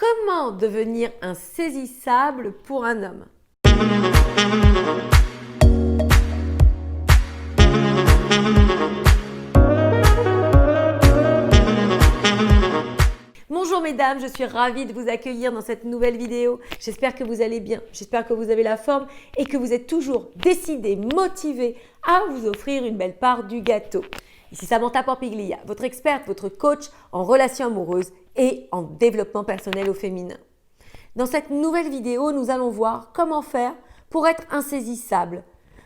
Comment devenir insaisissable pour un homme? Bonjour mesdames, je suis ravie de vous accueillir dans cette nouvelle vidéo. J'espère que vous allez bien, j'espère que vous avez la forme et que vous êtes toujours décidés, motivés à vous offrir une belle part du gâteau. Ici Samantha Porpiglia, votre experte, votre coach en relations amoureuses et en développement personnel au féminin. Dans cette nouvelle vidéo, nous allons voir comment faire pour être insaisissable,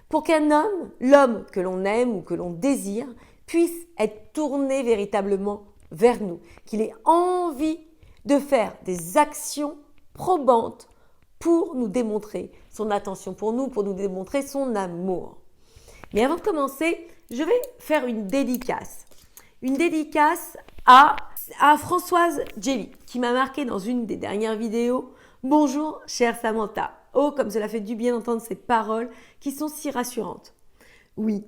pour qu'un homme, l'homme que l'on aime ou que l'on désire, puisse être tourné véritablement vers nous, qu'il ait envie de faire des actions probantes pour nous démontrer son attention pour nous démontrer son amour. Mais avant de commencer, je vais faire une dédicace. Une dédicace à Françoise Jelly, qui m'a marqué dans une des dernières vidéos. Bonjour, chère Samantha. Oh, comme cela fait du bien d'entendre ces paroles qui sont si rassurantes. Oui,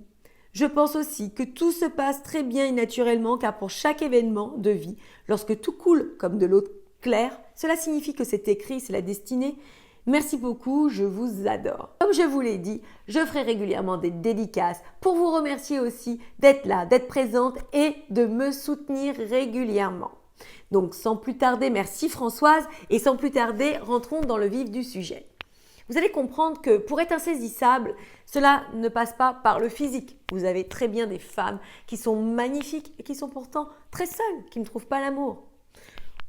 je pense aussi que tout se passe très bien et naturellement, car pour chaque événement de vie, lorsque tout coule comme de l'eau claire, cela signifie que c'est écrit, c'est la destinée. Merci beaucoup, je vous adore. Comme je vous l'ai dit, je ferai régulièrement des dédicaces pour vous remercier aussi d'être là, d'être présente et de me soutenir régulièrement. Donc sans plus tarder, merci Françoise, et sans plus tarder, rentrons dans le vif du sujet. Vous allez comprendre que pour être insaisissable, cela ne passe pas par le physique. Vous avez très bien des femmes qui sont magnifiques et qui sont pourtant très seules, qui ne trouvent pas l'amour.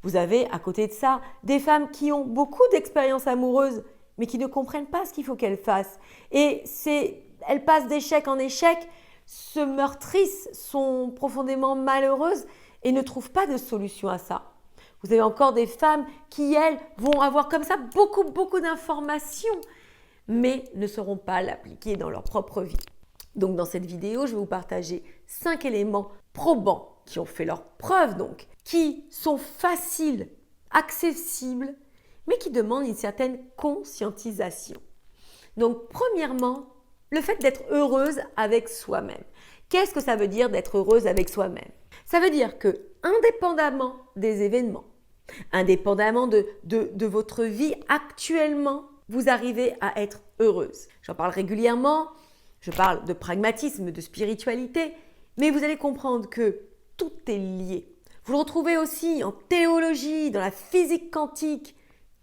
Vous avez à côté de ça des femmes qui ont beaucoup d'expériences amoureuses mais qui ne comprennent pas ce qu'il faut qu'elles fassent. Et elles passent d'échec en échec, se meurtrissent, sont profondément malheureuses et ne trouvent pas de solution à ça. Vous avez encore des femmes qui, elles, vont avoir comme ça beaucoup d'informations mais ne sauront pas l'appliquer dans leur propre vie. Donc dans cette vidéo, je vais vous partager 5 éléments probants qui ont fait leur preuve donc, qui sont faciles, accessibles, mais qui demandent une certaine conscientisation. Donc premièrement, le fait d'être heureuse avec soi-même. Qu'est-ce que ça veut dire d'être heureuse avec soi-même? Ça veut dire que, indépendamment des événements, indépendamment de votre vie actuellement, vous arrivez à être heureuse. J'en parle régulièrement, je parle de pragmatisme, de spiritualité, mais vous allez comprendre que tout est lié. Vous le retrouvez aussi en théologie, dans la physique quantique.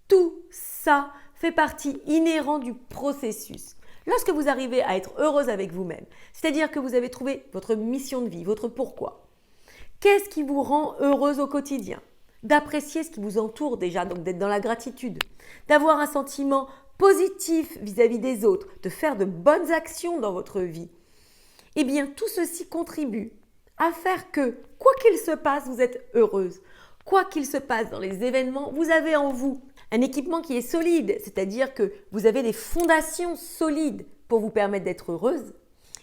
Tout ça fait partie inhérente du processus. Lorsque vous arrivez à être heureuse avec vous-même, c'est-à-dire que vous avez trouvé votre mission de vie, votre pourquoi, qu'est-ce qui vous rend heureuse au quotidien? D'apprécier ce qui vous entoure déjà, donc d'être dans la gratitude, d'avoir un sentiment positif vis-à-vis des autres, de faire de bonnes actions dans votre vie. Eh bien, tout ceci contribue à faire que, quoi qu'il se passe, vous êtes heureuse. Quoi qu'il se passe dans les événements, vous avez en vous un équipement qui est solide, c'est-à-dire que vous avez des fondations solides pour vous permettre d'être heureuse.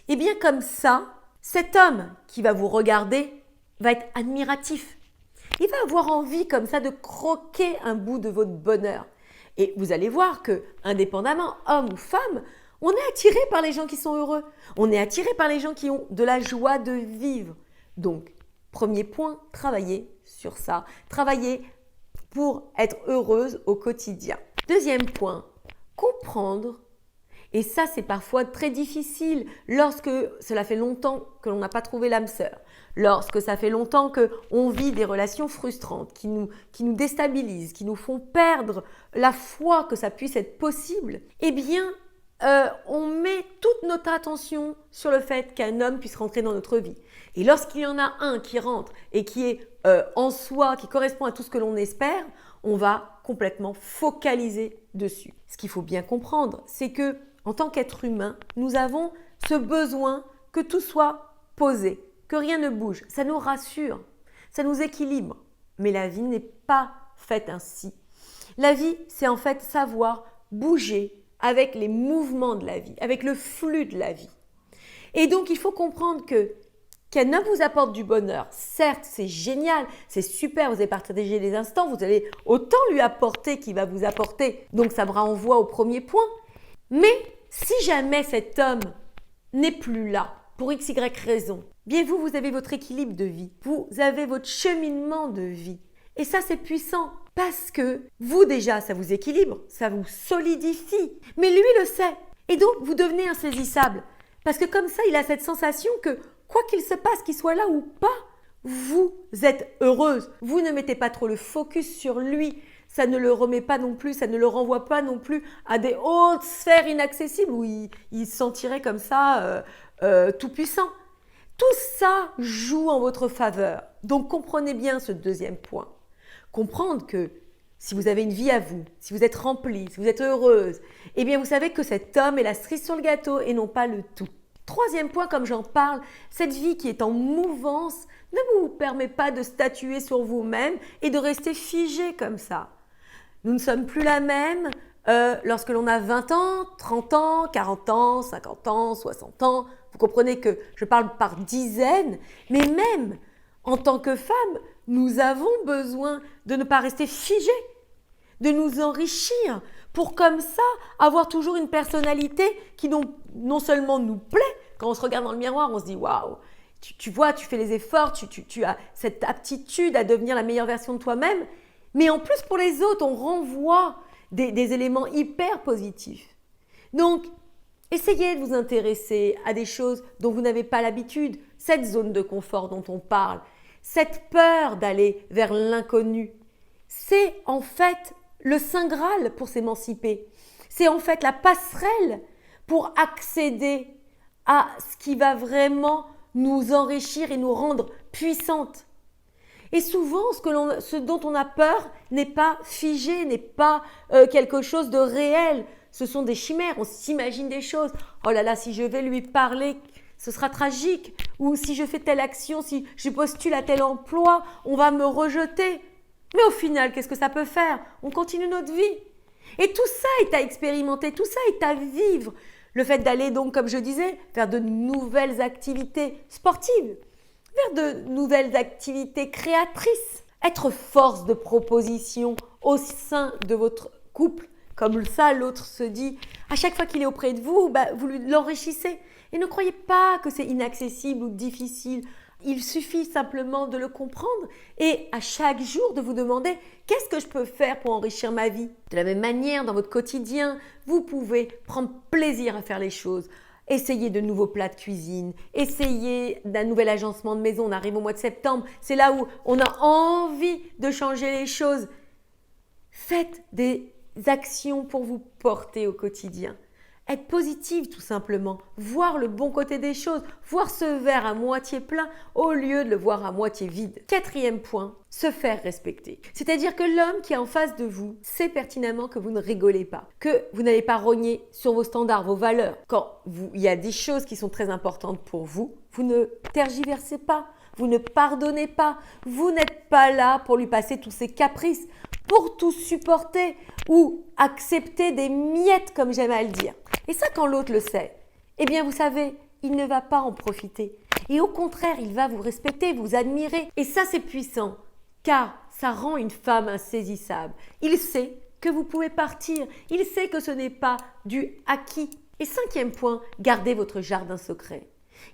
Et bien comme ça, cet homme qui va vous regarder va être admiratif. Il va avoir envie comme ça de croquer un bout de votre bonheur. Et vous allez voir que, indépendamment, homme ou femme, on est attiré par les gens qui sont heureux. On est attiré par les gens qui ont de la joie de vivre. Donc, premier point, travaillez sur ça. Travaillez pour être heureuse au quotidien. Deuxième point, comprendre. Et ça, c'est parfois très difficile lorsque cela fait longtemps que l'on n'a pas trouvé l'âme sœur. Lorsque ça fait longtemps qu'on vit des relations frustrantes qui nous déstabilisent, qui nous font perdre la foi que ça puisse être possible, eh bien, on met toute notre attention sur le fait qu'un homme puisse rentrer dans notre vie. Et lorsqu'il y en a un qui rentre et qui est en soi, qui correspond à tout ce que l'on espère, on va complètement focaliser dessus. Ce qu'il faut bien comprendre, c'est que en tant qu'être humain, nous avons ce besoin que tout soit posé, que rien ne bouge. Ça nous rassure, ça nous équilibre. Mais la vie n'est pas faite ainsi. La vie, c'est en fait savoir bouger avec les mouvements de la vie, avec le flux de la vie. Et donc, il faut comprendre qu'un homme vous apporte du bonheur. Certes, c'est génial, c'est super, vous allez partager des instants, vous allez autant lui apporter qu'il va vous apporter. Donc, ça me renvoie au premier point. Mais si jamais cet homme n'est plus là, pour XY raison, bien vous avez votre équilibre de vie, vous avez votre cheminement de vie. Et ça, c'est puissant parce que vous déjà, ça vous équilibre, ça vous solidifie. Mais lui le sait. Et donc, vous devenez insaisissable. Parce que comme ça, il a cette sensation que quoi qu'il se passe, qu'il soit là ou pas, vous êtes heureuse. Vous ne mettez pas trop le focus sur lui. Ça ne le remet pas non plus, ça ne le renvoie pas non plus à des hautes sphères inaccessibles où il se sentirait comme ça tout puissant. Tout ça joue en votre faveur. Donc comprenez bien ce deuxième point. Comprendre que si vous avez une vie à vous, si vous êtes remplie, si vous êtes heureuse, eh bien vous savez que cet homme est la cerise sur le gâteau et non pas le tout. Troisième point, comme j'en parle, cette vie qui est en mouvance ne vous permet pas de statuer sur vous-même et de rester figé comme ça. Nous ne sommes plus la même lorsque l'on a 20 ans, 30 ans, 40 ans, 50 ans, 60 ans. Vous comprenez que je parle par dizaines, mais même en tant que femme, nous avons besoin de ne pas rester figés, de nous enrichir pour comme ça avoir toujours une personnalité qui non seulement nous plaît, quand on se regarde dans le miroir, on se dit « waouh ». Tu vois, tu fais les efforts, tu as cette aptitude à devenir la meilleure version de toi-même. Mais en plus, pour les autres, on renvoie des éléments hyper positifs. Donc, essayez de vous intéresser à des choses dont vous n'avez pas l'habitude. Cette zone de confort dont on parle, cette peur d'aller vers l'inconnu, c'est en fait le Saint Graal pour s'émanciper. C'est en fait la passerelle pour accéder à ce qui va vraiment nous enrichir et nous rendre puissantes. Et souvent, ce dont on a peur n'est pas figé, n'est pas quelque chose de réel. Ce sont des chimères, on s'imagine des choses. Oh là là, si je vais lui parler, ce sera tragique. Ou si je fais telle action, si je postule à tel emploi, on va me rejeter. Mais au final, qu'est-ce que ça peut faire? On continue notre vie. Et tout ça est à expérimenter, tout ça est à vivre. Le fait d'aller donc, comme je disais, faire de nouvelles activités sportives, vers de nouvelles activités créatrices, être force de proposition au sein de votre couple. Comme ça, l'autre se dit, à chaque fois qu'il est auprès de vous, vous l'enrichissez. Et ne croyez pas que c'est inaccessible ou difficile. Il suffit simplement de le comprendre et à chaque jour de vous demander qu'est-ce que je peux faire pour enrichir ma vie. De la même manière, dans votre quotidien, vous pouvez prendre plaisir à faire les choses. Essayez de nouveaux plats de cuisine, essayez d'un nouvel agencement de maison. On arrive au mois de septembre, c'est là où on a envie de changer les choses. Faites des actions pour vous porter au quotidien. Être positive tout simplement, voir le bon côté des choses, voir ce verre à moitié plein au lieu de le voir à moitié vide. Quatrième point, se faire respecter. C'est-à-dire que l'homme qui est en face de vous sait pertinemment que vous ne rigolez pas, que vous n'allez pas rogner sur vos standards, vos valeurs. Quand il y a des choses qui sont très importantes pour vous, vous ne tergiversez pas, vous ne pardonnez pas, vous n'êtes pas là pour lui passer tous ses caprices, pour tout supporter ou accepter des miettes comme j'aime à le dire. Et ça, quand l'autre le sait, eh bien vous savez, il ne va pas en profiter. Et au contraire, il va vous respecter, vous admirer. Et ça, c'est puissant, car ça rend une femme insaisissable. Il sait que vous pouvez partir, il sait que ce n'est pas du acquis. Et cinquième point, gardez votre jardin secret.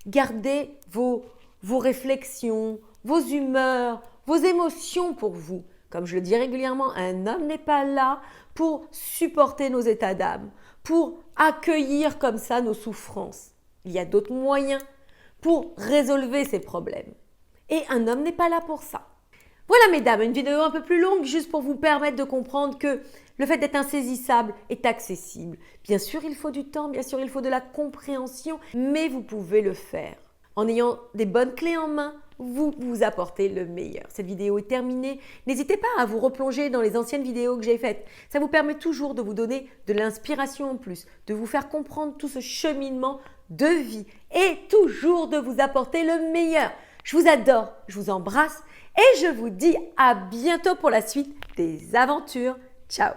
Gardez vos réflexions, vos humeurs, vos émotions pour vous. Comme je le dis régulièrement, un homme n'est pas là pour supporter nos états d'âme, pour accueillir comme ça nos souffrances. Il y a d'autres moyens pour résolver ces problèmes. Et un homme n'est pas là pour ça. Voilà mesdames, une vidéo un peu plus longue juste pour vous permettre de comprendre que le fait d'être insaisissable est accessible. Bien sûr, il faut du temps, bien sûr, il faut de la compréhension, mais vous pouvez le faire. En ayant des bonnes clés en main, vous apportez le meilleur. Cette vidéo est terminée. N'hésitez pas à vous replonger dans les anciennes vidéos que j'ai faites. Ça vous permet toujours de vous donner de l'inspiration en plus, de vous faire comprendre tout ce cheminement de vie et toujours de vous apporter le meilleur. Je vous adore, je vous embrasse et je vous dis à bientôt pour la suite des aventures. Ciao!